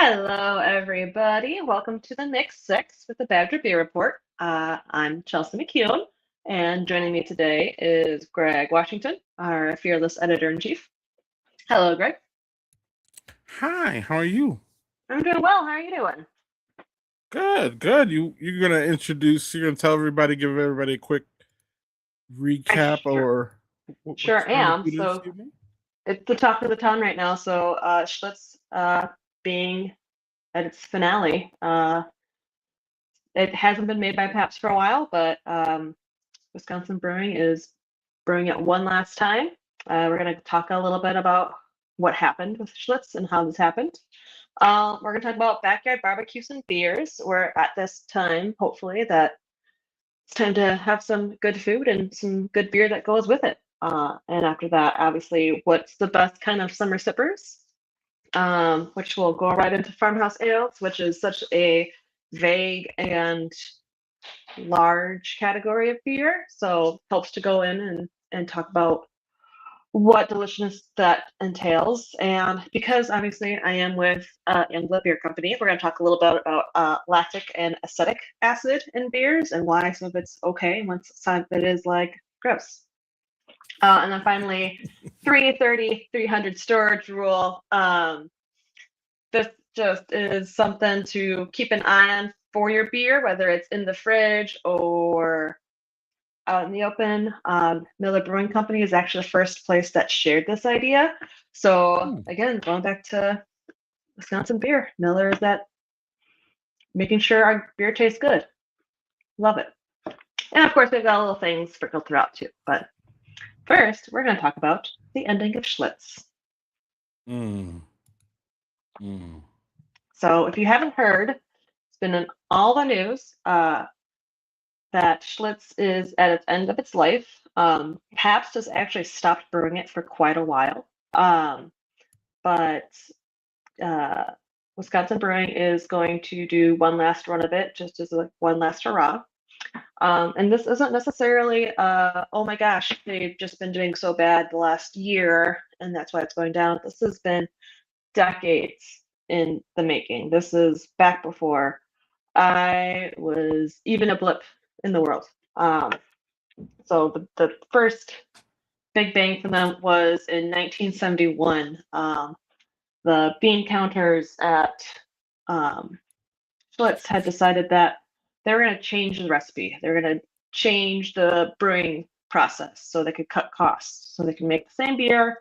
Hello, everybody. Welcome to the Mix Six with the Badger Beer Report. I'm Chelsea McKeown, and joining me today is Greg Washington, our fearless editor-in-chief. Hello, Greg. Hi, how are you? I'm doing well. How are you doing? Good, good. You're gonna tell everybody, give everybody a quick I recap or what sure you're gonna am. do this So evening? it's the talk of the town right now. So Schlitz being at its finale. It hasn't been made by Pabst for a while, but Wisconsin Brewing is brewing it one last time. We're going to talk a little bit about what happened with Schlitz and how this happened. We're going to talk about backyard barbecues and beers. We're at this time, hopefully, that it's time to have some good food and some good beer that goes with it. And after that, obviously, what's the best kind of summer sippers? Which will go right into Farmhouse Ales, which is such a vague and large category of beer. So helps to go in and talk about what deliciousness that entails. And because obviously I am with Angla Beer Company, we're going to talk a little bit about lactic and acetic acid in beers and why some of it's okay and some of it is like gross. And then finally, 330, 300 storage rule. This just is something to keep an eye on for your beer, whether it's in the fridge or out in the open. Miller Brewing Company is actually the first place that shared this idea. So Hmm. again, going back to Wisconsin beer, Miller is that making sure our beer tastes good. Love it. And of course, we've got little things sprinkled throughout too. But first, we're going to talk about the ending of Schlitz. Mm. Mm. So if you haven't heard, it's been in all the news. That Schlitz is at its end of its life. Pabst has actually stopped brewing it for quite a while. But uh, Wisconsin Brewing is going to do one last run of it, just as a one last hurrah. And this isn't necessarily, oh my gosh, they've just been doing so bad the last year, and that's why it's going down. This has been decades in the making. This is back before I was even a blip in the world. Um, so the first big bang for them was in 1971. The bean counters at um, Schlitz had decided that they were going to change the recipe. They were going to change the brewing process so they could cut costs, so they can make the same beer,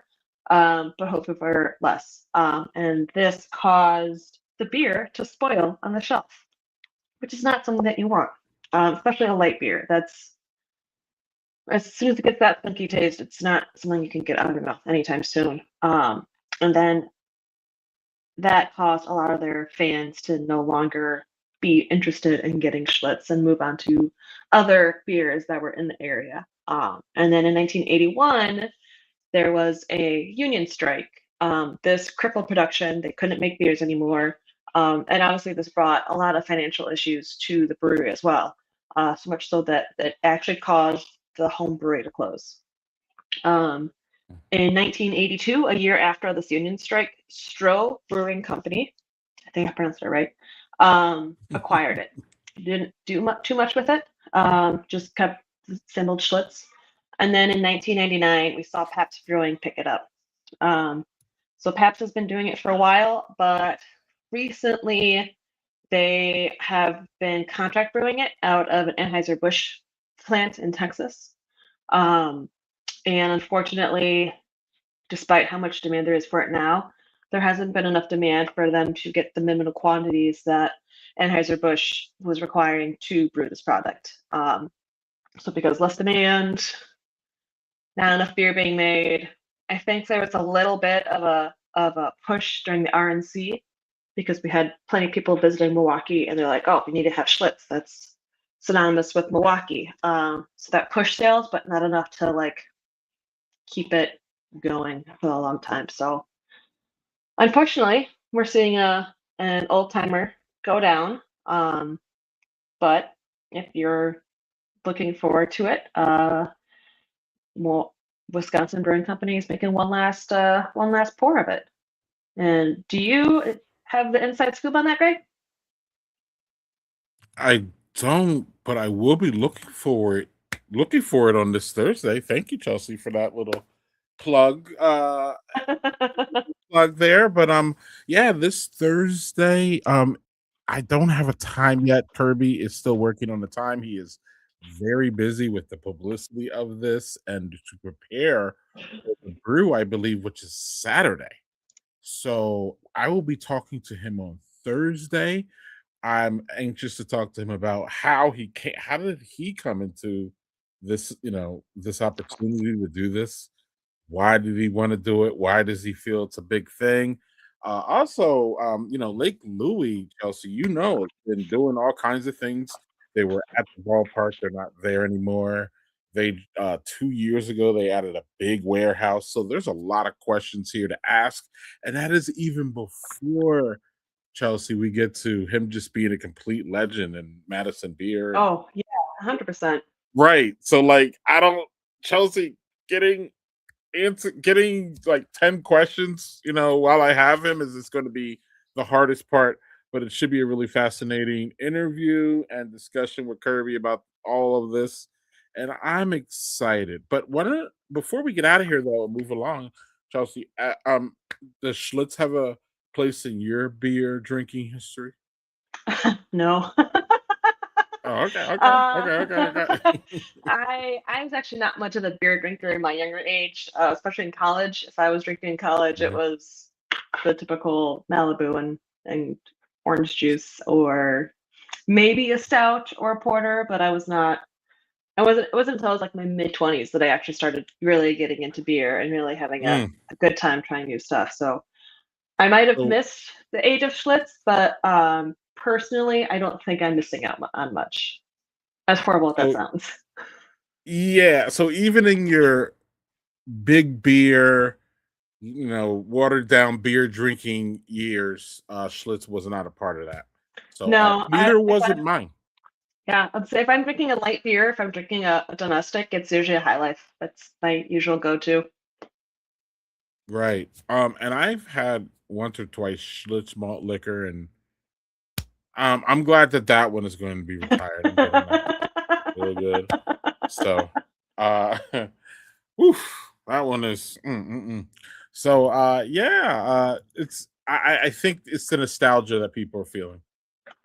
but hopefully for less. And this caused the beer to spoil on the shelf, which is not something that you want, especially a light beer. That's as soon as it gets that funky taste, it's not something you can get out of your mouth anytime soon. And then that caused a lot of their fans to no longer be interested in getting Schlitz and move on to other beers that were in the area. And then in 1981, there was a union strike. This crippled production. They couldn't make beers anymore. And obviously, this brought a lot of financial issues to the brewery as well. So much so that it actually caused the home brewery to close. Um, in 1982, a year after this union strike, Stroh Brewing Company, I think I pronounced it right, acquired it. Didn't do too much with it, just kept assembled Schlitz. And then in 1999, we saw Pabst Brewing pick it up. So Pabst has been doing it for a while, but recently they have been contract brewing it out of an Anheuser-Busch plant in Texas. Um, and unfortunately, despite how much demand there is for it now, there hasn't been enough demand for them to get the minimum quantities that Anheuser-Busch was requiring to brew this product. So because less demand, not enough beer being made, I think there was a little bit of a push during the RNC because we had plenty of people visiting Milwaukee and they're like, oh, we need to have Schlitz. That's synonymous with Milwaukee. So that pushed sales, but not enough to like keep it going for a long time. So unfortunately, we're seeing an old timer go down. But if you're looking forward to it, well, Wisconsin Brewing Company is making one last pour of it. And have the inside scoop on that, Greg? I don't, but I will be looking for it on this Thursday. Thank you, Chelsea, for that little plug. Plug there. But yeah, this Thursday. I don't have a time yet. Kirby is still working on the time. He is very busy with the publicity of this and to prepare for the brew, I believe, which is Saturday. So I will be talking to him on Thursday. I'm anxious to talk to him about how did he come into this, this opportunity to do this? Why did he want to do it? Why does he feel it's a big thing? Also, Lake Louie, Chelsea, has been doing all kinds of things. They were at the ballpark, they're not there anymore. They 2 years ago they added a big warehouse. So there's a lot of questions here to ask. And that is even before Chelsea, we get to him just being a complete legend in Madison beer. Oh, yeah, 100%. Right. So like I don't Chelsea getting like 10 questions, while I have him is this going to be the hardest part, but it should be a really fascinating interview and discussion with Kirby about all of this. And I'm excited. But before we get out of here though, and move along, Chelsea, does Schlitz have a place in your beer drinking history? No. Oh, okay. I was actually not much of a beer drinker in my younger age, especially in college. If I was drinking in college, it was the typical Malibu and orange juice, or maybe a stout or a porter. But I wasn't. It wasn't until I was like my mid-20s that I actually started really getting into beer and really having a good time trying new stuff. So I might have missed the age of Schlitz, but personally, I don't think I'm missing out on much. As horrible as that sounds. Yeah. So even in your big beer, watered down beer drinking years, Schlitz was not a part of that. So no, neither wasn't mine. Yeah, I'd say if I'm drinking a light beer, if I'm drinking a domestic, it's usually a High Life. That's my usual go-to. Right. And I've had once or twice Schlitz malt liquor, and I'm glad that one is going to be retired. I'm getting that really good. So, woof, that one is. So, it's. I think it's the nostalgia that people are feeling.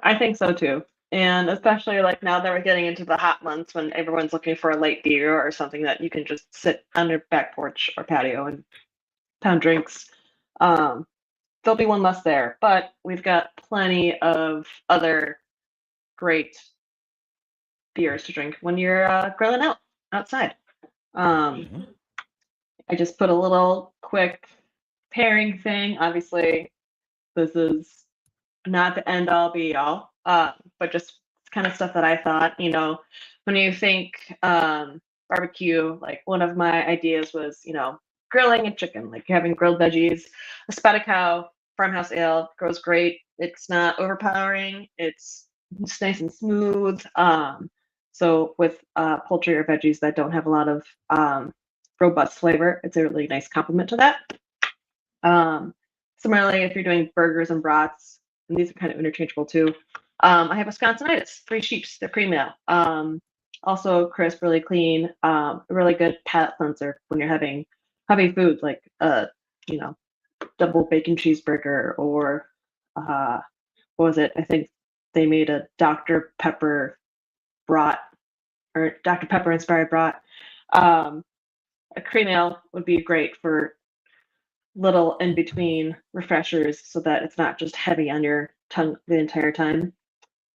I think so too, and especially like now that we're getting into the hot months when everyone's looking for a light beer or something that you can just sit on your back porch or patio and pound drinks. There'll be one less there, but we've got plenty of other great beers to drink when you're grilling outside. I just put a little quick pairing thing. Obviously, this is not the end all be all, but just kind of stuff that I thought, when you think barbecue, like one of my ideas was, grilling a chicken, like having grilled veggies, a spatio Farmhouse Ale goes great. It's not overpowering. It's just nice and smooth. So with poultry or veggies that don't have a lot of robust flavor, it's a really nice complement to that. Similarly, if you're doing burgers and brats, and these are kind of interchangeable too, I have Wisconsinitis, 3 Sheeps, they're cream ale. Also crisp, really clean, a really good palate cleanser when you're having heavy food like double bacon cheeseburger or what was it? I think they made a Dr. Pepper brat or Dr. Pepper inspired brat. A cream ale would be great for little in between refreshers so that it's not just heavy on your tongue the entire time.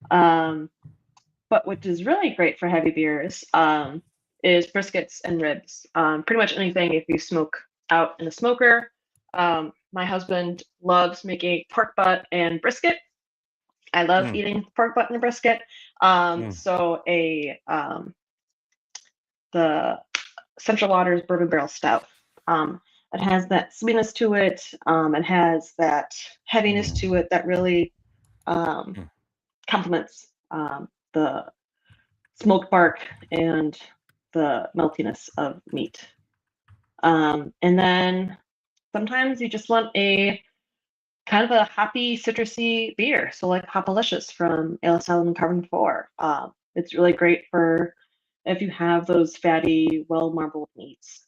But what is really great for heavy beers is briskets and ribs. Pretty much anything if you smoke out in a smoker. My husband loves making pork butt and brisket. I love eating pork butt and brisket. So the Central Waters Bourbon Barrel Stout. It has that sweetness to it. It has that heaviness to it that really complements the smoked bark and the meltiness of meat. And then sometimes you just want a kind of a hoppy, citrusy beer. So like Hopalicious from Ale Asylum and Carbon 4. It's really great for if you have those fatty, well marbled meats.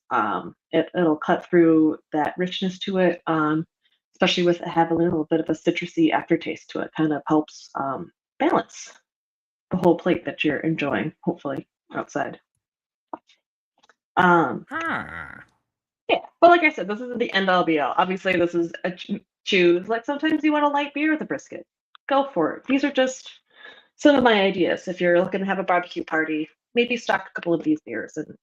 It'll cut through that richness to it, especially with having a little bit of a citrusy aftertaste to it. Kind of helps balance the whole plate that you're enjoying, hopefully outside. Ah. Yeah, but like I said, this isn't the end all be all. Obviously, this is a choose. Like sometimes you want a light beer with a brisket. Go for it. These are just some of my ideas. If you're looking to have a barbecue party, maybe stock a couple of these beers and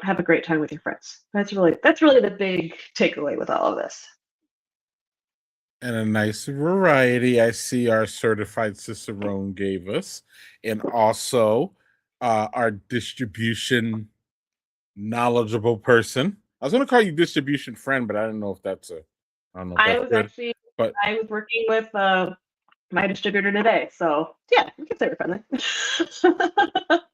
have a great time with your friends. That's really the big takeaway with all of this. And a nice variety I see our certified Cicerone gave us. And also our distribution knowledgeable person. I was going to call you distribution friend, but I don't know if that's I don't know if I that's was good. actually But I was working with my distributor today, so yeah, you can say we're friendly.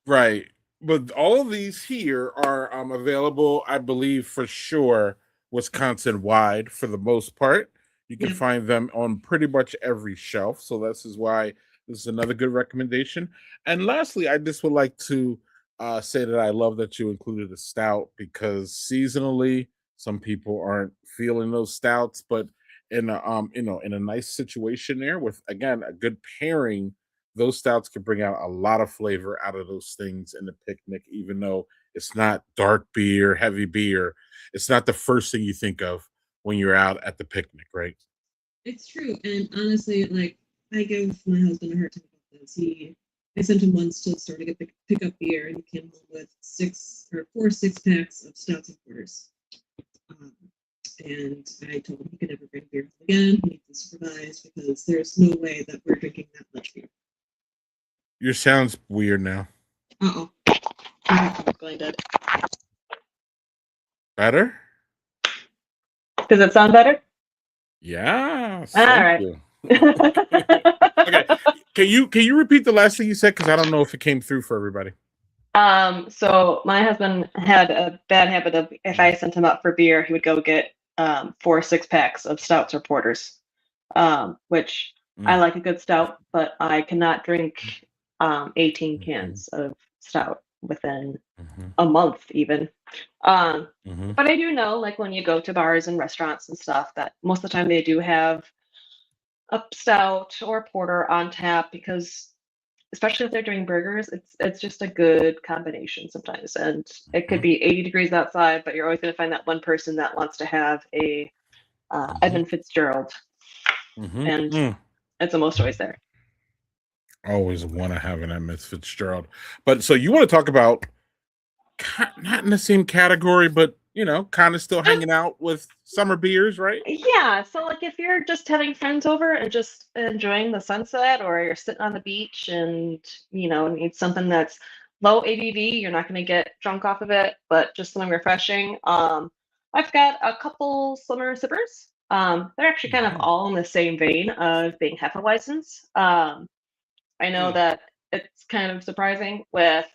right. But all of these here are available, I believe, for sure, Wisconsin wide for the most part. You can Yeah. find them on pretty much every shelf. So this is why this is another good recommendation. And lastly, I just would like to say that I love that you included a stout because seasonally, some people aren't feeling those stouts, but in a in a nice situation there with again a good pairing, those stouts can bring out a lot of flavor out of those things in the picnic, even though it's not dark beer, heavy beer. It's not the first thing you think of when you're out at the picnic, right? It's true. And honestly, like, I give my husband a hard time about this. I sent him once to the store to get pick up beer, and he came home with 4 6-packs of stouts and porters. And I told him he could never bring beer again. He needs to supervise because there's no way that we're drinking that much beer. Your sound's weird now. Uh-oh. Going dead. Better? Does it sound better? Yeah. All right. Okay. Can you repeat the last thing you said? Because I don't know if it came through for everybody. So my husband had a bad habit of if I sent him out for beer, he would go get 4 6-packs of stouts or porters, which I like a good stout, but I cannot drink 18 cans of stout within a month even. But I do know, like when you go to bars and restaurants and stuff, that most of the time they do have a stout or porter on tap because especially if they're doing burgers, it's just a good combination sometimes. And it could be 80 degrees outside, but you're always going to find that one person that wants to have a Evan Fitzgerald, and it's almost always there. Always want to have an Emmett Fitzgerald. But so you want to talk about not in the same category, but kind of still hanging out with summer beers, right? Yeah. So like if you're just having friends over and just enjoying the sunset, or you're sitting on the beach and need something that's low ABV, you're not going to get drunk off of it, but just something refreshing. I've got a couple summer sippers. They're actually kind of all in the same vein of being Hefeweizens. I know that it's kind of surprising with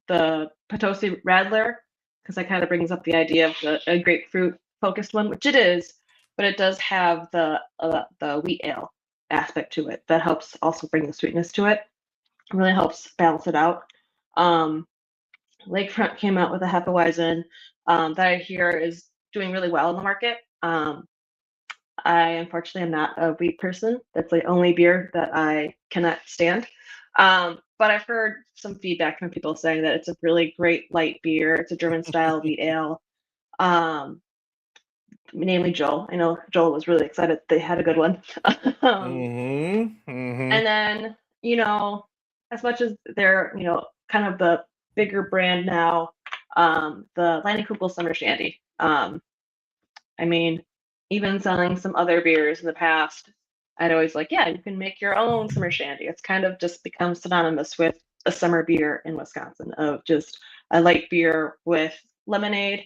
the Potosi Radler, because that kind of brings up the idea of a grapefruit focused one, which it is, but it does have the wheat ale aspect to it that helps also bring the sweetness to it. It really helps balance it out. Lakefront came out with a Hefeweizen that I hear is doing really well in the market. I unfortunately am not a wheat person. That's the only beer that I cannot stand. But I've heard some feedback from people saying that it's a really great light beer. It's a German style wheat ale. Namely Joel. I know Joel was really excited they had a good one. And then, as much as they're, kind of the bigger brand now, the Leinenkugel Summer Shandy. I mean, even selling some other beers in the past, I'd always like, yeah, you can make your own summer shandy. It's kind of just become synonymous with a summer beer in Wisconsin of just a light beer with lemonade.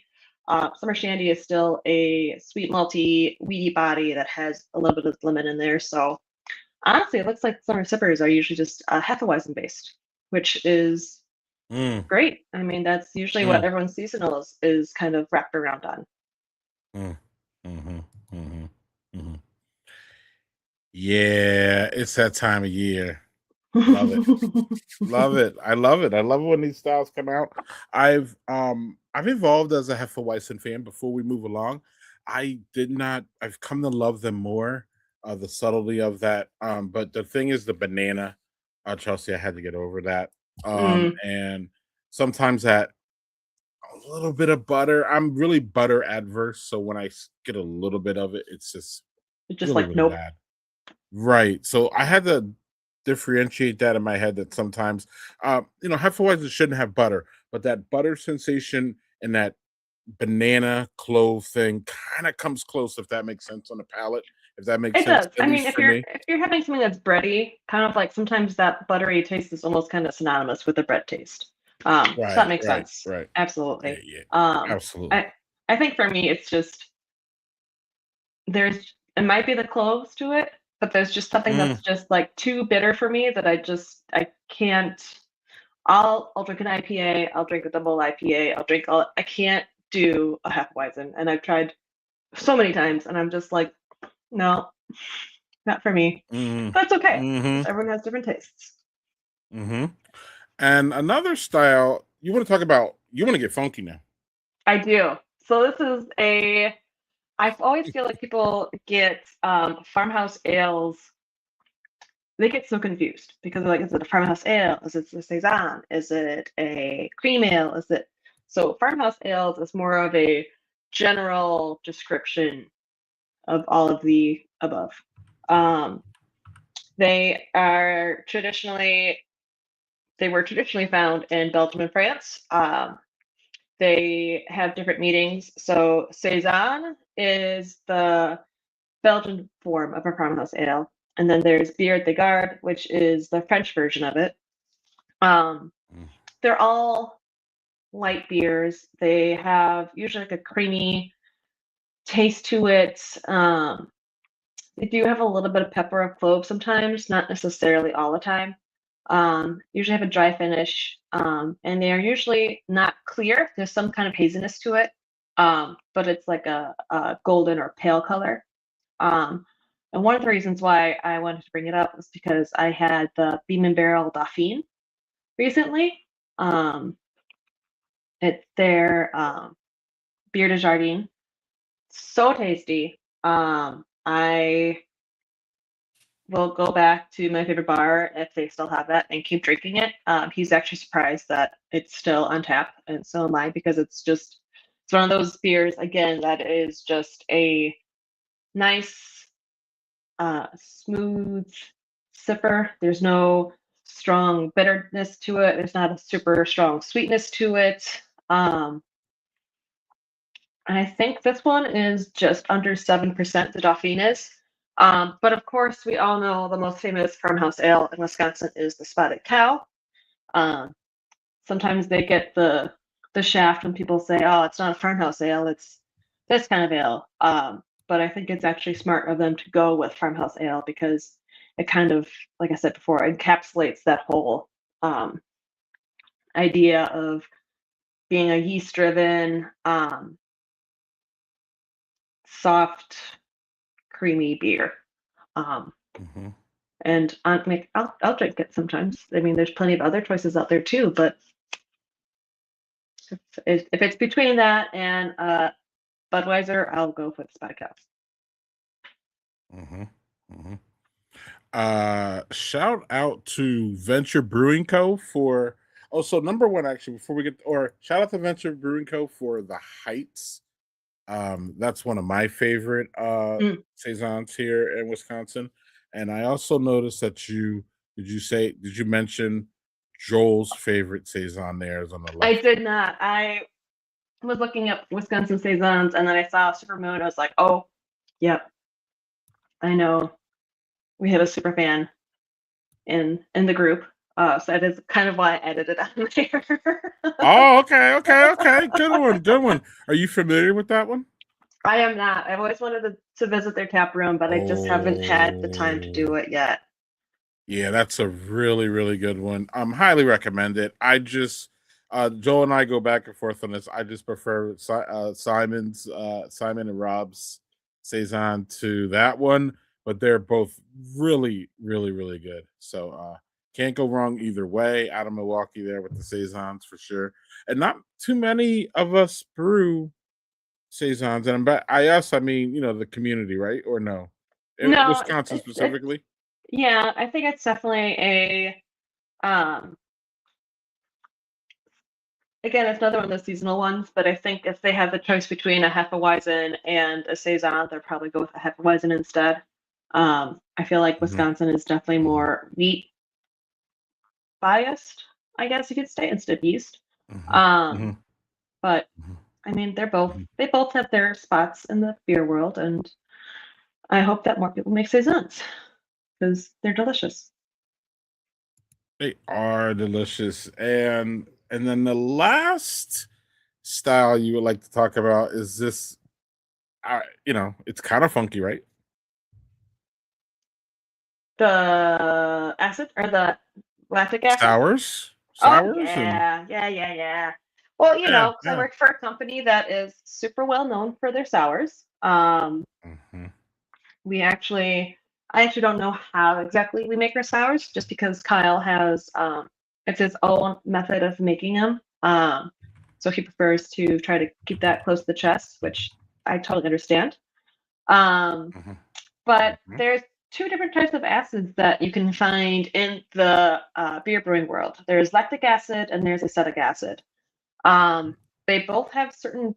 Summer shandy is still a sweet, malty, weedy body that has a little bit of lemon in there. So honestly, it looks like summer sippers are usually just Hefeweizen based, which is great. I mean, that's usually what everyone's seasonal is kind of wrapped around on. Mhm. Yeah, it's that time of year. Love it. Love it. I love it. I love it when these styles come out. I've evolved as a Hefeweizen fan. Before we move along, I've come to love them more, the subtlety of that. But the thing is the banana, Chelsea, I had to get over that. Mm, And sometimes that a little bit of butter. I'm really butter adverse, so when get a little bit of it, it's just just really, like, really nope. bad. Right. So I had to differentiate that in my head that sometimes, Hefeweizen shouldn't have butter, but that butter sensation and that banana clove thing kind of comes close, if that makes sense on the palate, if that makes It sense, does. at I mean, least if for you're me. if you're having something that's bready, kind of like sometimes that buttery taste is almost kind of synonymous with the bread taste. So that Right, makes right, sense. right. Yeah, Absolutely. yeah. Um, Absolutely. I think for me, it's just it might be the cloves to it, but there's just something Mm, that's just like too bitter for me that I can't. I'll drink an IPA, I'll drink a double IPA, I can't do a Hefeweizen, and I've tried so many times, and I'm just like, no, not for me. mm, That's okay. mm-hmm, Everyone has different tastes. mm-hmm. And another style you want to get funky now. I do. So this is I always feel like people get farmhouse ales. They get so confused because they're like, is it a farmhouse ale? Is it a saison? Is it a cream ale? So farmhouse ales is more of a general description of all of the above. Um, they are traditionally they were traditionally found in Belgium and France. They have different meanings. So saison is the Belgian form of a farmhouse ale, and then there's Bière de Garde, which is the French version of it. Um, Mm, they're all light beers. They have usually like a creamy taste to it. They do have a little bit of pepper or clove sometimes, not necessarily all the time. Usually have a dry finish, and they are usually not clear. There's some kind of haziness to it, but it's like a golden or pale color. Um, and one of the reasons why I wanted to bring it up was because I had the Beam and Barrel Dauphine recently. Um, it's their Beer de Jardin. So tasty. I will go back to my favorite bar if they still have that and keep drinking it. He's actually surprised that it's still on tap, and so am I because it's one of those beers again that is just a nice, smooth sipper. There's no strong bitterness to it. There's not a super strong sweetness to it. Um, and I think this one is just under 7%, the Dauphine is. But of course, we all know the most famous farmhouse ale in Wisconsin is the Spotted Cow. Um, Sometimes they get the shaft when people say, "Oh, it's not a farmhouse ale; it's this kind of ale." But I think it's actually smart of them to go with farmhouse ale because it kind of, like I said before, encapsulates that whole um, idea of being a yeast-driven, soft, creamy beer. Um, mm-hmm. and I'll drink it sometimes. I mean, there's plenty of other choices out there too, but if it's between that and Budweiser, I'll go for the Spotted Cow. Mm-hmm. Mm-hmm. Shout out to Venture Brewing Co. for also number one, actually, before we get, or shout out to Venture Brewing Co. for the Heights. That's one of my favorite Mm. saisons here in Wisconsin. And I also noticed that did you mention Joel's favorite saison there is on the I left? did not. I was looking up Wisconsin saisons, and then I saw Supermoon. I was like, oh, yep, I know. We have a super fan in the group. So that is kind of why I added it on there. Oh, okay, okay, okay. Good one, good one. Are you familiar with that one? I am not. I've always wanted to visit their tap room, but I just haven't had the time to do Oh, it yet. yeah, that's a really, really good one. Highly recommend it. Joel and I go back and forth on this. I just prefer Simon and Rob's Saison to that one, but they're both really, really, really good. So can't go wrong either way. Out of Milwaukee there with the Saisons for sure. And not too many of us brew Saisons. And by us, I mean, the community, right? Or no? In No, Wisconsin specifically? yeah, I think it's definitely again, it's another one of those seasonal ones, but I think if they have the choice between a Hefeweizen and a Saison, they'll probably go with a Hefeweizen instead. I feel like Wisconsin is definitely more wheat biased, I guess you could say, instead of yeast. But I mean, they both have their spots in the beer world, and I hope that more people make Saisons because they're delicious. They are delicious. And then the last style you would like to talk about is this, it's kind of funky, right? The acid or the lactic acid? Sours. Oh, yeah. Well, because I work for a company that is super well known for their sours. I actually don't know how exactly we make our sours, just because Kyle has it's his own method of making them. So he prefers to try to keep that close to the chest, which I totally understand. But there's two different types of acids that you can find in the beer brewing world. There's lactic acid and there's acetic acid. They both have certain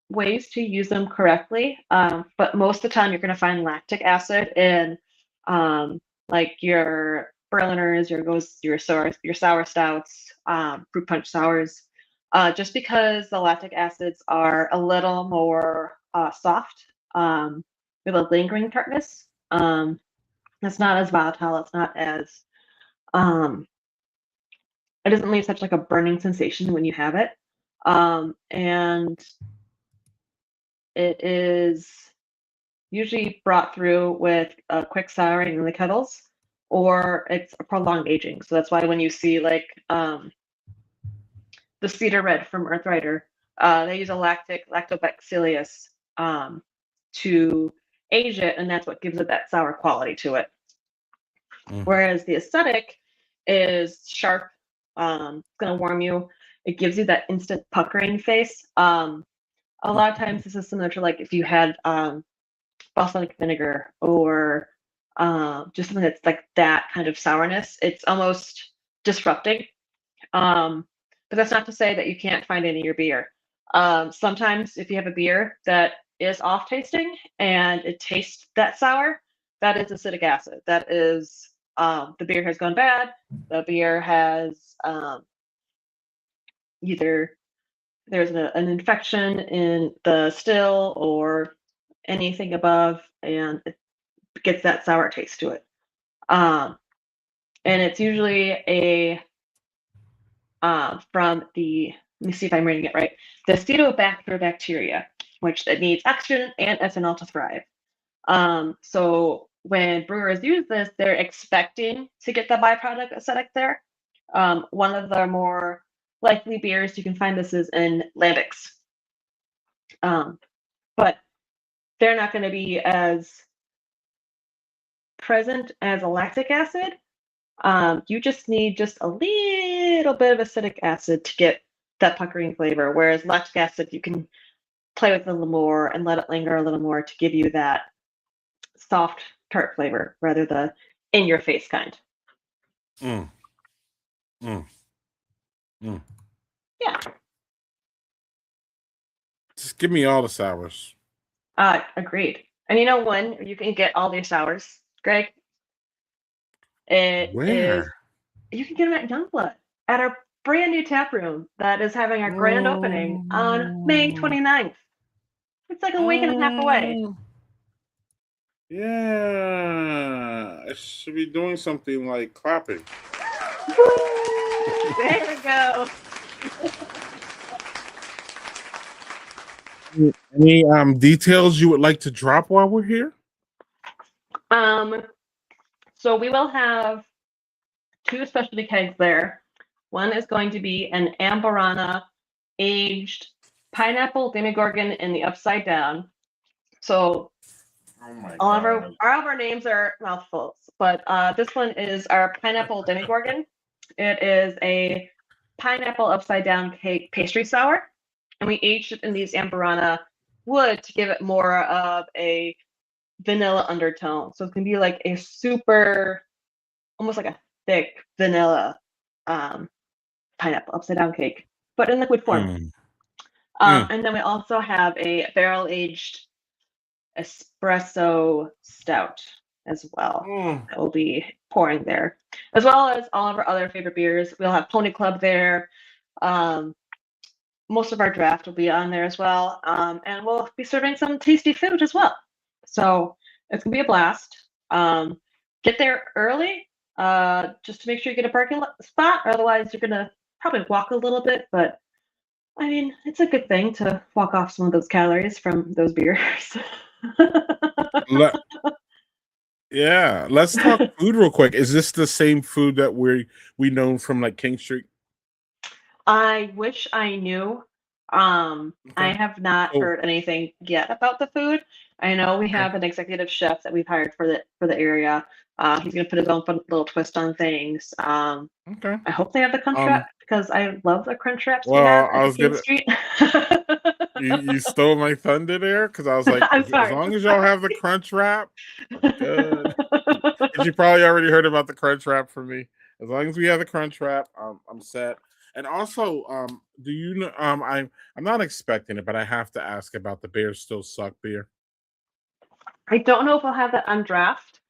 ways to use them correctly, but most of the time you're going to find lactic acid in like your Berliners, your sour stouts, fruit punch sours, just because the lactic acids are a little more soft, with a lingering tartness. It's not as volatile. It's not as it doesn't leave such like a burning sensation when you have it. And it is usually brought through with a quick souring in the kettles, or it's a prolonged aging. So that's why when you see like the Cedar Red from Earthrider, they use a lactobacillus to age it, and that's what gives it that sour quality to it. Whereas the acetic is sharp, it's going to warm you. It gives you that instant puckering face. A lot of times this is similar to like if you had balsamic vinegar or just something that's like that kind of sourness. It's almost disrupting. But that's not to say that you can't find it in your beer. Sometimes if you have a beer that is off tasting and it tastes that sour, that is acetic acid. That is the beer has gone bad. The beer has either there's an infection in the still or anything above, and it gets that sour taste to it. And it's usually from the, let me see if I'm reading it right, the Acetobacter bacteria, which it needs oxygen and ethanol to thrive. So when brewers use this, they're expecting to get the byproduct acetic there. One of the more likely beers you can find this is in lambics. But they're not going to be as present as a lactic acid. You just need just a little bit of acetic acid to get that puckering flavor, whereas lactic acid, you can play with it a little more and let it linger a little more to give you that soft, tart flavor, rather the in-your-face kind. Yeah. Just give me all the sours. Agreed. And you know when you can get all these sours, Greg? Where? You can get them at Youngblood at our brand new tap room that is having our grand opening on May 29th. It's like a week and a half away. Yeah. I should be doing something like clapping. There we go. Any details you would like to drop while we're here? So we will have 2 specialty kegs there. One is going to be an Amburana aged pineapple demigorgon in the upside down. So Oh my All god. of our names are mouthfuls, but this one is our pineapple demigorgon. It is a pineapple upside down cake pastry sour, and we aged it in these Amburana wood to give it more of a vanilla undertone. So it's gonna be like a super, almost like a thick vanilla pineapple upside down cake, but in liquid form. Mm. Mm. And then we also have a barrel aged espresso stout as well Mm. that will be pouring there, as well as all of our other favorite beers. We'll have Pony Club there. Most of our draft will be on there as well, and we'll be serving some tasty food as well. So it's gonna be a blast. Get there early, just to make sure you get a parking spot. Otherwise, you're gonna probably walk a little bit, but I mean, it's a good thing to walk off some of those calories from those beers. Le- yeah, let's talk food real quick. Is this the same food that we know from like King Street? I wish I knew. I Okay. have not Oh, heard anything yet about the food. I know we okay. have an executive chef that we've hired for the area. He's gonna put his own fun little twist on things. Okay. I hope they have the crunch wrap because I love the crunch wraps we have Well, I at the was King gonna Street. you stole my thunder there because I was like, I'm as sorry. long as y'all have the crunch wrap, we're good. And you probably already heard about the crunch wrap from me. As long as we have the crunch wrap, I'm set. And also, do you know? I'm not expecting it, but I have to ask about the Bears Still Suck beer. I don't know if we'll have that on draft.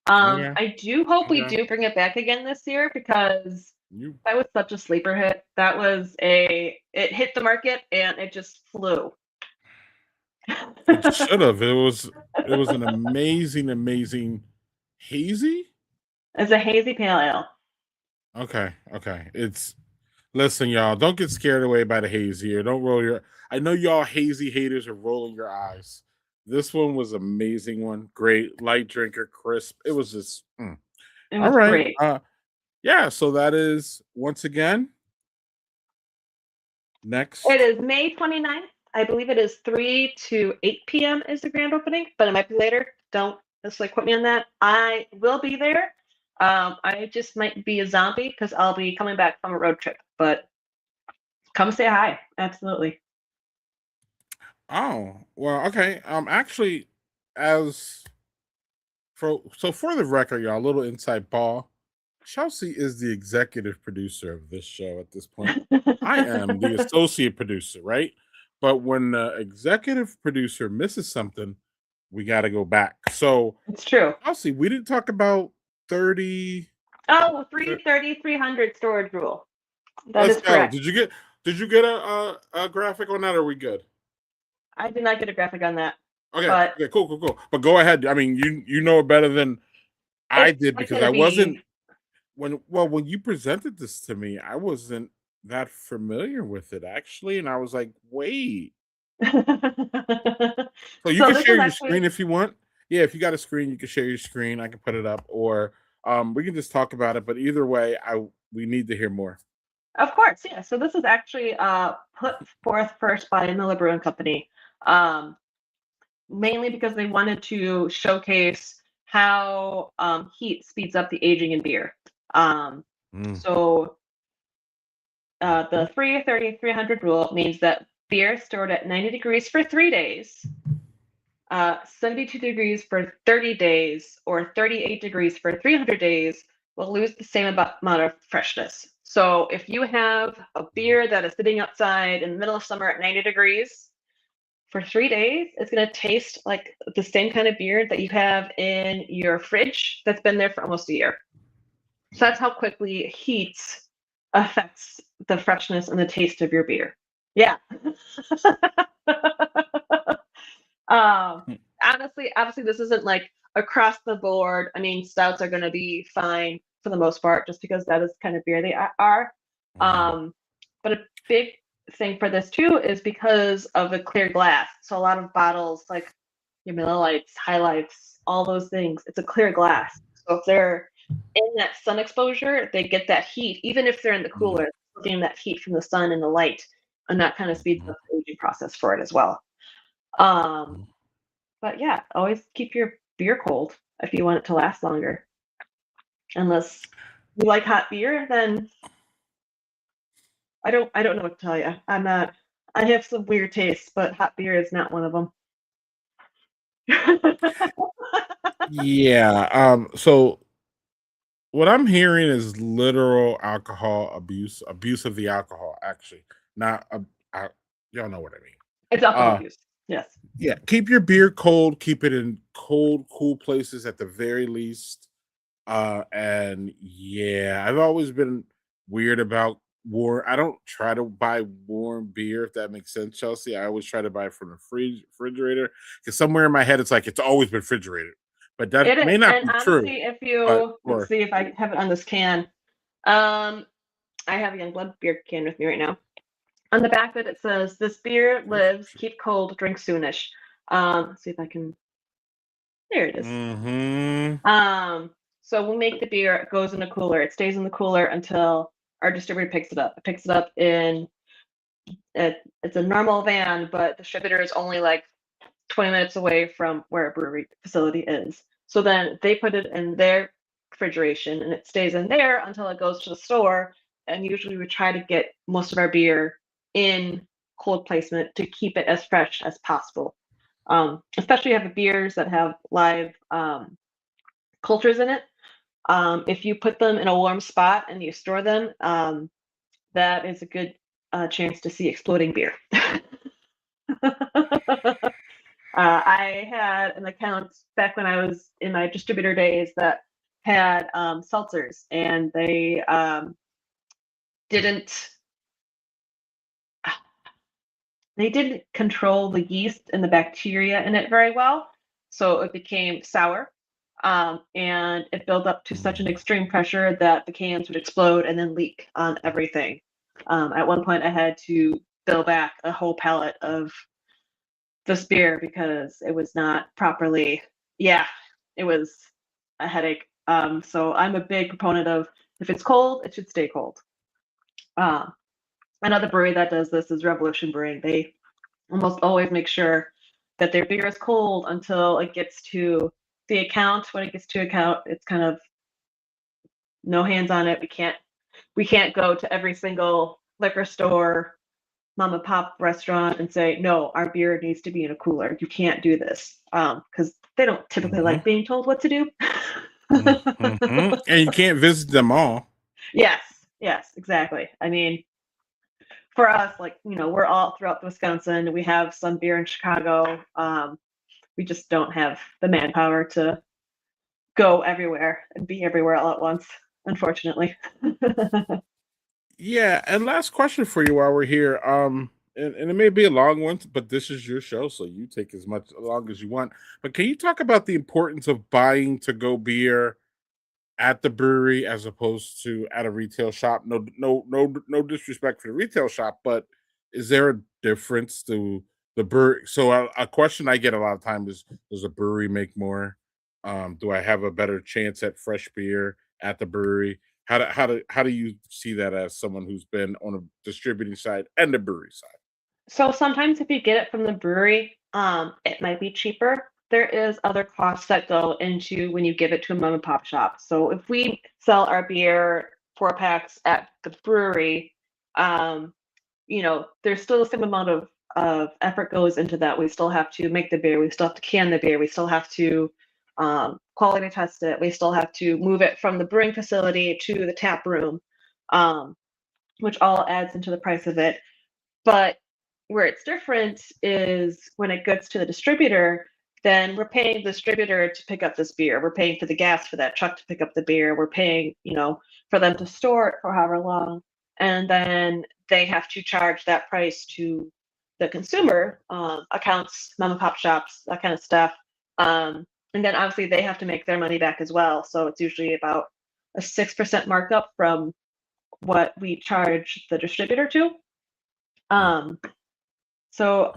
Okay. I do hope we Okay. do bring it back again this year because You that was such a sleeper hit. It hit the market and it just flew. It should have. It was an amazing hazy. It's a hazy pale ale. Okay. Listen, y'all, don't get scared away by the hazy or don't roll your I know y'all hazy haters are rolling your eyes. This one was amazing one. Great, light drinker, crisp. It was just It all was right. great. Yeah, so that is once again next. It is May 29th. I believe it is 3 to 8 p.m. is the grand opening, but it might be later. Don't necessarily quote me on that. I will be there. I just might be a zombie because I'll be coming back from a road trip, but come say hi. Absolutely. Oh, well, okay. Actually, as for the record, y'all, a little inside ball. Chelsea is the executive producer of this show at this point. I am the associate producer, right? But when the executive producer misses something, we got to go back. So, It's true. Chelsea, we didn't talk about 30. Oh, 330, 300 storage rule. That Let's is go. correct. Did you get a graphic on that? Or are we good? I did not get a graphic on that, Okay. but Okay. Cool. But go ahead. I mean, you know it better than I it's did not because going I to wasn't be. when you presented this to me, I wasn't that familiar with it actually, and I was like, wait. So you So can this share is your actually, screen if you want. Yeah, if you got a screen, you can share your screen. I can put it up, or we can just talk about it. But either way, we need to hear more. of course, yeah. So this is actually put forth first by Miller Brewing Company, um, mainly because they wanted to showcase how heat speeds up the aging in beer. Um, Mm. so the 330, 300 rule means that beer stored at 90 degrees for 3 days, 72 degrees for 30 days, or 38 degrees for 300 days will lose the same amount of freshness. So if you have a beer that is sitting outside in the middle of summer at 90 degrees for 3 days, it's going to taste like the same kind of beer that you have in your fridge that's been there for almost a year. So that's how quickly heat affects the freshness and the taste of your beer. Yeah. Obviously, this isn't like across the board. I mean, stouts are going to be fine for the most part, just because that is the kind of beer they are. But a big thing for this too is because of the clear glass. So a lot of bottles, like your Miller Lights, Highlights, all those things, it's a clear glass. So if they're in that sun exposure, they get that heat, even if they're in the cooler, they're getting that heat from the sun and the light, and that kind of speeds up the aging process for it as well. But yeah, always keep your beer cold if you want it to last longer. Unless you like hot beer, then I don't know what to tell you. I have some weird tastes, but hot beer is not one of them. Yeah. So what I'm hearing is literal alcohol abuse of the alcohol. Actually, not y'all know what I mean. It's alcohol Uh, abuse. Yes. yeah. Keep your beer cold. Keep it in cold, cool places at the very least. And yeah, I've always been weird about warm. I don't try to buy warm beer, if that makes sense, Chelsea. I always try to buy it from the refrigerator because somewhere in my head it's like it's always been refrigerated, but that It is. may not And be true. honestly, if But you let's see if I have it on this can. Um, I have a Youngblood beer can with me right now. On the back of it, it says, "This beer lives. Keep cold. Drink soonish." Let's see if I can. There it is. mm-hmm. So we'll make the beer. It goes in a cooler. It stays in the cooler until our distributor picks it up. It picks it up in it's a normal van, but the distributor is only like 20 minutes away from where a brewery facility is. So then they put it in their refrigeration and it stays in there until it goes to the store. And usually we try to get most of our beer in cold placement to keep it as fresh as possible. Especially if you have beers that have live cultures in it. If you put them in a warm spot and you store them, that is a good chance to see exploding beer. I had an account back when I was in my distributor days that had seltzers, and didn't they didn't control the yeast and the bacteria in it very well, so it became sour, and it built up to such an extreme pressure that the cans would explode and then leak on everything. At one point, I had to fill back a whole pallet of this beer because it was not properly. Yeah, it was a headache. So I'm a big proponent of if it's cold, it should stay cold. Uh, Another brewery that does this is Revolution Brewing. They almost always make sure that their beer is cold until it gets to the account. When it gets to account, it's kind of no hands on it. We can't go to every single liquor store, mom and pop restaurant and say, no, our beer needs to be in a cooler. You can't do this. Because they don't typically Mm-hmm. like being told what to do. Mm-hmm. And you can't visit them all. Yes, exactly. I mean, for us, like, we're all throughout Wisconsin. We have some beer in Chicago. We just don't have the manpower to go everywhere and be everywhere all at once, unfortunately. Yeah, and last question for you while we're here. And it may be a long one, but this is your show, so you take as much long as you want. But can you talk about the importance of buying to go beer at the brewery as opposed to at a retail shop? No disrespect for the retail shop, but is there a difference to the brewery? So a question I get a lot of times is, does a brewery make more? Do I have a better chance at fresh beer at the brewery? How do you see that as someone who's been on a distributing side and the brewery side? So sometimes if you get it from the brewery, it might be cheaper. There is other costs that go into when you give it to a mom and pop shop. So if we sell our beer 4 packs at the brewery, um, there's still the same amount of effort goes into that. We still have to make the beer, we still have to can the beer, we still have to quality test it, we still have to move it from the brewing facility to the tap room, um, which all adds into the price of it. But where it's different is when it gets to the distributor, then we're paying the distributor to pick up this beer. We're paying for the gas for that truck to pick up the beer. We're paying, for them to store it for however long. And then they have to charge that price to the consumer, accounts, mom and pop shops, that kind of stuff. And then obviously they have to make their money back as well. So it's usually about a 6% markup from what we charge the distributor to. So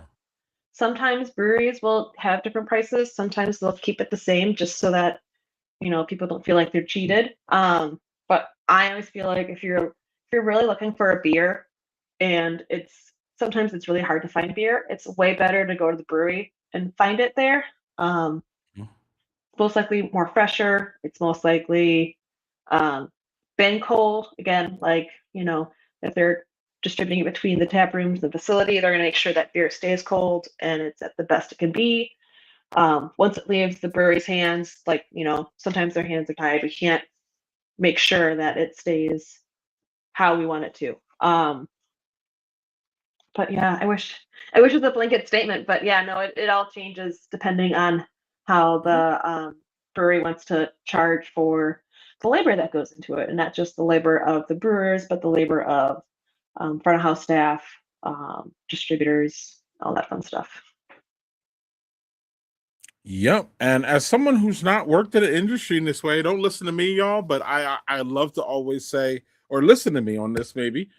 sometimes breweries will have different prices. Sometimes they'll keep it the same just so that, people don't feel like they're cheated. But I always feel like if you're really looking for a beer and sometimes it's really hard to find beer, it's way better to go to the brewery and find it there. Most likely more fresher. It's most likely been cold. Again, like, if they're distributing it between the tap rooms, the facility, they're going to make sure that beer stays cold and it's at the best it can be. Once it leaves the brewery's hands, like, sometimes their hands are tied. We can't make sure that it stays how we want it to. But yeah, I wish it was a blanket statement, but yeah, no, it all changes depending on how the brewery wants to charge for the labor that goes into it, and not just the labor of the brewers, but the labor of front of house staff, distributors, all that fun stuff. Yep. And as someone who's not worked in the industry in this way, don't listen to me, y'all, but I love to always say, or listen to me on this maybe.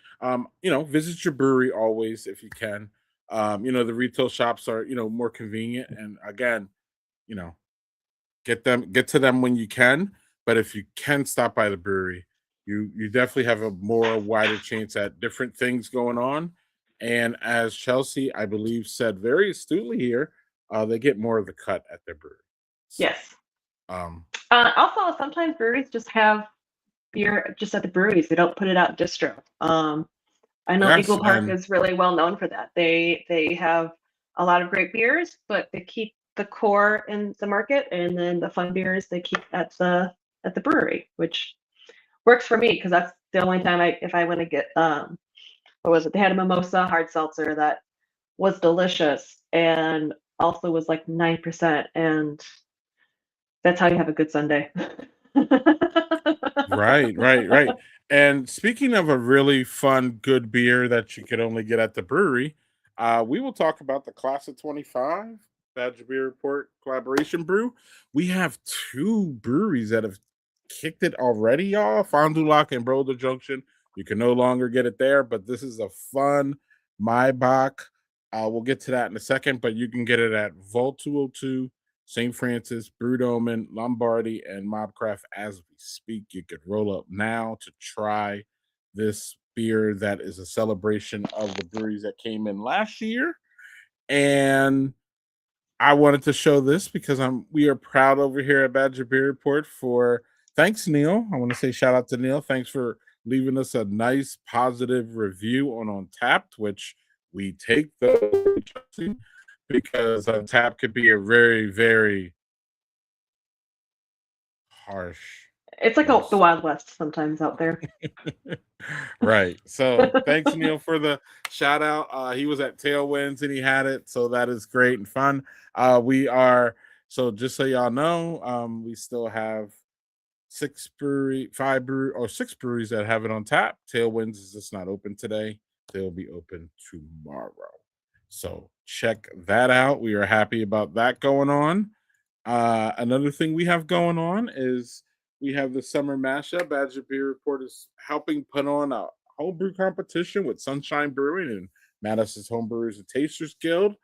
Visit your brewery always if you can. The retail shops are, more convenient. And again, get to them when you can. But if you can stop by the brewery, you definitely have a wider chance at different things going on. And as Chelsea, I believe, said very astutely here, they get more of the cut at their brewery. So, yes. Also, sometimes breweries just have beer just at the breweries. They don't put it out in distro. I know Eagle Park is really well known for that. They have a lot of great beers, but they keep the core in the market, and then the fun beers they keep at the brewery, which works for me because that's the only time if I want to get what was it? They had a mimosa hard seltzer that was delicious and also was like 9%, and that's how you have a good Sunday. Right. And speaking of a really fun, good beer that you could only get at the brewery, we will talk about the Class of 25 Badger Beer Report collaboration brew. We have 2 breweries that have kicked it already, y'all. Fond du Lac and Boulder Junction. You can no longer get it there, but this is a fun Maibach. We'll get to that in a second, but you can get it at Vault 202, St. Francis, Brewdoman, Lombardy, and Mobcraft as we speak. You could roll up now to try this beer that is a celebration of the breweries that came in last year. And I wanted to show this because we are proud over here at Badger Beer Report for thanks, Neil. I want to say shout out to Neil. Thanks for leaving us a nice positive review on Untappd, which we take those because Untappd could be a very, very harsh. It's like the Wild West sometimes out there. Right. So thanks, Neil, for the shout out. He was at Tailwinds and he had it. So that is great and fun. So just so y'all know, we still have 6 breweries that have it on tap. Tailwinds is just not open today. They'll be open tomorrow. So check that out. We are happy about that going on. Another thing we have going on is we have the summer mashup. Badger Beer Report is helping put on a homebrew competition with Sunshine Brewing and Madison's Homebrewers and Tasters Guild.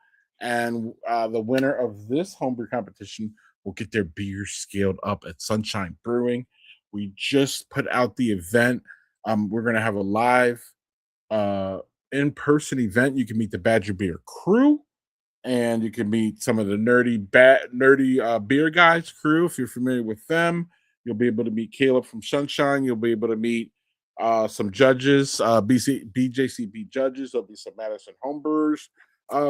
And the winner of this homebrew competition will get their beer scaled up at Sunshine Brewing. We just put out the event. We're going to have a live in-person event. You can meet the Badger Beer crew, and you can meet some of the nerdy beer guys crew. If you're familiar with them, you'll be able to meet Caleb from Sunshine. You'll be able to meet some judges, BJCB judges. There'll be some Madison homebrewers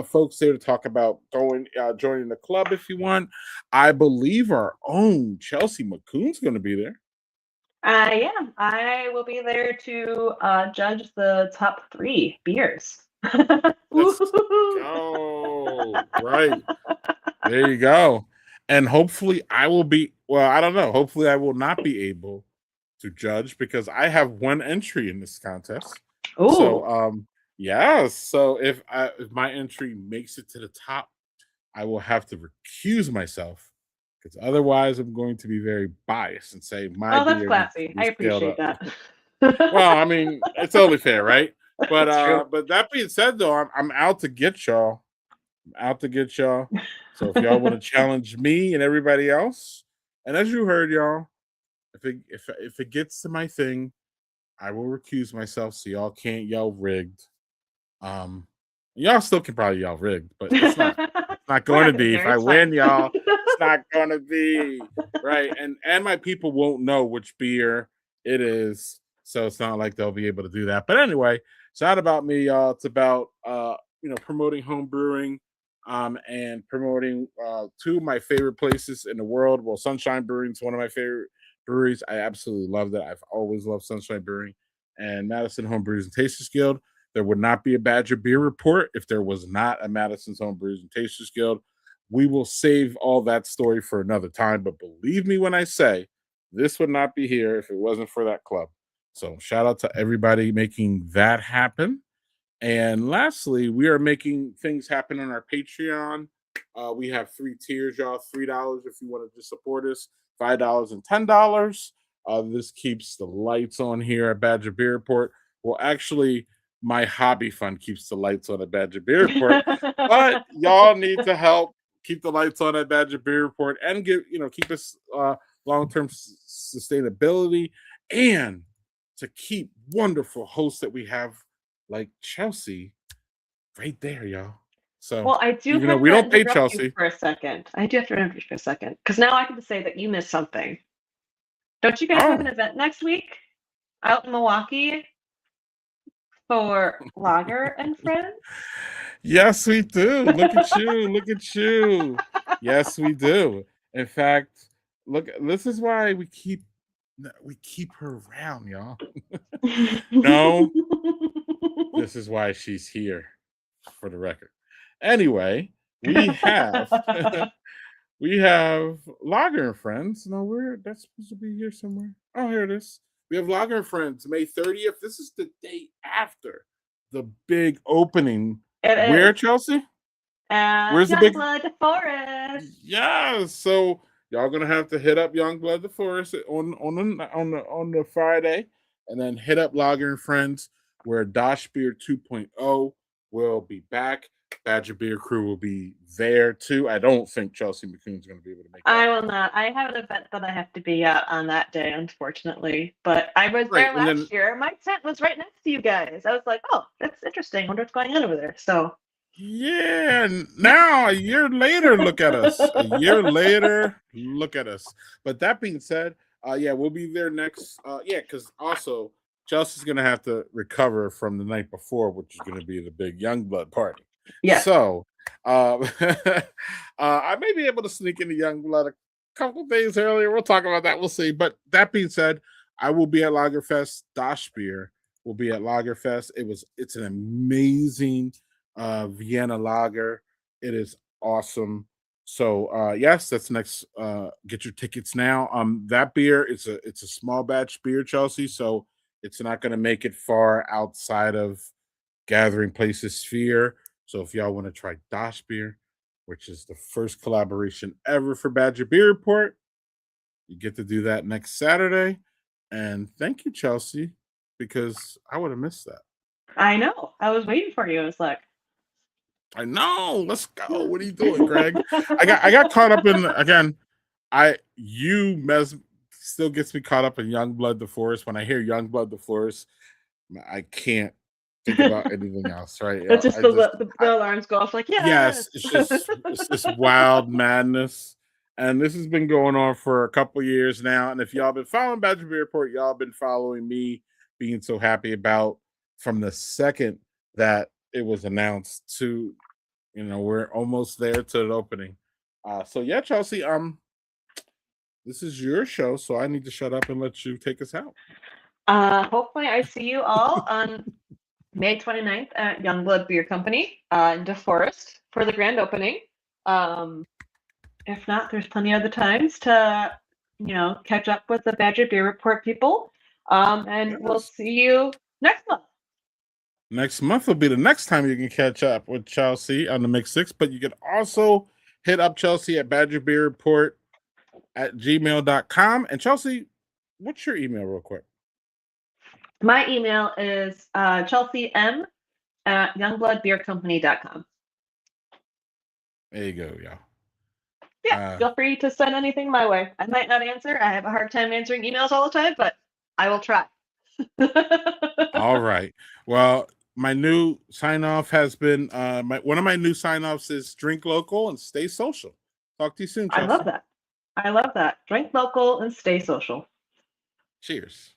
folks there to talk about joining the club if you want. I believe our own Chelsea McCoon's going to be there. Yeah, I will be there to judge the top 3 beers. Let's go. Right. There you go. And hopefully I will be, I don't know. Hopefully I will not be able to judge because I have 1 entry in this contest. Ooh. So, yeah. So if my entry makes it to the top, I will have to recuse myself because otherwise I'm going to be very biased and say my beer. That's classy. I appreciate that. Well, I mean, it's only fair, right? But that being said, though, I'm out to get y'all. So if y'all want to challenge me and everybody else, and as you heard, y'all, if it gets to my thing, I will recuse myself so y'all can't yell rigged. Y'all still can probably yell rigged, but it's not going to be. If I win, y'all, it's not gonna be right. And my people won't know which beer it is, so it's not like they'll be able to do that. But anyway, it's not about me, y'all. It's about promoting home brewing, and promoting two of my favorite places in the world. Well, Sunshine Brewing is one of my favorite breweries. I absolutely love that. I've always loved Sunshine Brewing and Madison Home Brews and Tasters Guild. There would not be a Badger Beer Report if there was not a Madison's Home Brews and Tasters Guild. We will save all that story for another time, but believe me when I say this would not be here if it wasn't for that club. So shout out to everybody making that happen. And lastly, we are making things happen on our Patreon. We have 3 tiers, y'all. $3 if you want to just support us, $5 and $10. This keeps the lights on here at Badger Beer Report. Well, actually, my hobby fund keeps the lights on at Badger Beer Report, but y'all need to help keep the lights on at Badger Beer Report and keep us long-term sustainability and to keep wonderful hosts that we have like Chelsea right there, y'all. So well, I do even though have we to don't pay interrupt Chelsea you for a second. I do have to interrupt you for a second because now I can say that you missed something. Don't you guys have an event next week out in Milwaukee for Lager and Friends? Yes, we do. Look at you. Look at you. Yes, we do. In fact, look, this is why we keep her around, y'all. No, this is why she's here, for the record. Anyway, we have we have Lager and Friends. No, that's supposed to be here somewhere. Oh, here it is. We have Lager and Friends, May 30th. This is the day after the big opening. Where, Chelsea? Where's the big Youngblood Forest? Yeah, so y'all gonna have to hit up Youngblood the Forest on the Friday, and then hit up Lager and Friends, where Dosh Beer 2.0 will be back. Badger Beer Crew will be there too. I don't think Chelsea McCoon's going to be able to make that. I will not. I have an event that I have to be at on that day, unfortunately. But I was there last year. My tent was right next to you guys. I was like, oh, that's interesting. I wonder what's going on over there. So yeah, now a year later, look at us. A year later, look at us. But that being said, we'll be there next. Because also Chelsea's going to have to recover from the night before, which is going to be the big Youngblood party. Yeah. So I may be able to sneak into Youngblood a couple days earlier. We'll talk about that. We'll see. But that being said, I will be at Lagerfest. Dosh Beer will be at Lagerfest. It's an amazing Vienna lager. It is awesome. So yes, that's next. Get your tickets now. That beer it's a small batch beer, Chelsea. So it's not going to make it far outside of Gathering Places Sphere. So if y'all want to try Dosh Beer, which is the first collaboration ever for Badger Beer Report, you get to do that next Saturday. And thank you, Chelsea, because I would have missed that. I know. I was waiting for you. I was like, I know. Let's go. What are you doing, Greg? I got caught up in again. Still gets me caught up in Youngblood the Forest. When I hear Youngblood the Forest, I can't think about anything else, right? It's just the alarms go off like, yes, it's just wild madness. And this has been going on for a couple years now. And if y'all been following Badger Beer Report, y'all been following me being so happy about from the second that it was announced to, we're almost there to the opening. So yeah, Chelsea, this is your show, so I need to shut up and let you take us out. Hopefully I see you all on May 29th at Youngblood Beer Company in DeForest for the grand opening. If not, there's plenty of other times to, catch up with the Badger Beer Report people. And we'll see you next month. Next month will be the next time you can catch up with Chelsea on the Mix 6, but you can also hit up Chelsea at Badger Beer Report at gmail.com. And Chelsea, what's your email real quick? My email is chelseam@youngbloodbeercompany.com. There you go, y'all. Yeah, feel free to send anything my way. I might not answer. I have a hard time answering emails all the time, but I will try. All right. Well, my new sign-off has been one of my new sign-offs is drink local and stay social. Talk to you soon, I Chelsea. love that. I love that. Drink local and stay social. Cheers.